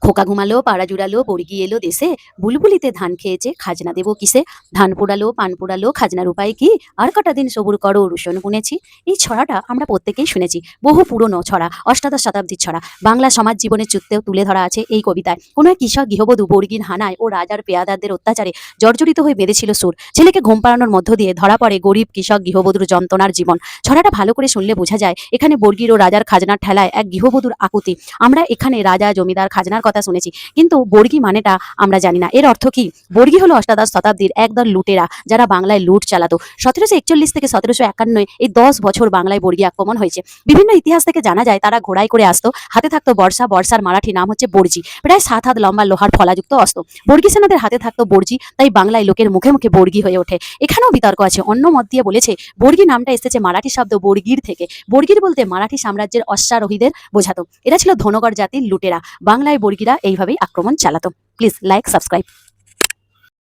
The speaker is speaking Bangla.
খোকা ঘুমালো, পাড়া জুড়ালো, বর্গি এলো দেশে, বুলবুলিতে ধান খেয়েছে, খাজনা দেবো কিসে? ধান পোড়ালো, পান পোড়ালো, খাজনার উপায় কি? আর কটা দিন সবুর করো, রুশন বুনেছি। এই ছড়াটা আমরা প্রত্যেকেই শুনেছি। বহু পুরনো ছড়া, অষ্টাদশ শতাব্দীর ছড়া। বাংলা সমাজ জীবনের চিত্রেও তুলে ধরা আছে এই কবিতায়। কোনো এক কৃষক গৃহবধূ বর্গির হানায় ও রাজার পেয়াদারদের অত্যাচারে জর্জরিত হয়ে বেঁধেছিল সুর। ছেলেকে ঘুম পাড়ানোর মধ্য দিয়ে ধরা পড়ে গরিব কৃষক গৃহবধূর যন্ত্রণার জীবন। ছড়াটা ভালো করে শুনলে বোঝা যায় এখানে বর্গির ও রাজার খাজনার ঠেলায় এক গৃহবধূর আকুতি। আমরা এখানে রাজা জমিদার খাজনার কথা শুনেছি, কিন্তু বর্গি মানেটা আমরা জানি না। এর অর্থ কি? বর্গি হলো অষ্টাদশ শতাব্দীর একদল লুটেরা, যারা বাংলায় লুট চালাতো। 1741 থেকে 1751 এই 10 বছর বাংলায় বর্গি আক্রমণ হয়েছে। বিভিন্ন ইতিহাস থেকে জানা যায় তারা ঘোড়ায় করে আসতো, হাতে থাকতো বর্ষা, বর্ষার মারাঠি নাম হচ্ছে বর্জি, প্রায় 7 হাত লম্বা লোহার ফলাযুক্ত অস্ত্র। বর্গি সেনাদের হাতে থাকতো বর্জি, তাই বাংলায় লোকের মুখে মুখে বর্গি হয়ে ওঠে। এখানেও বিতর্ক আছে। অন্য মত দিয়ে বলেছে বর্গি নামটা এসেছে মারাঠি শব্দ বর্গির থেকে। বর্গির বলতে মারাঠি সাম্রাজ্যের অশ্বারোহীদের বোঝাতো। এরা ছিল ধনগর জাতির লুটেরা। বাংলায় বর্গিরা এইভাবেই আক্রমণ চালাতো। Please like, subscribe.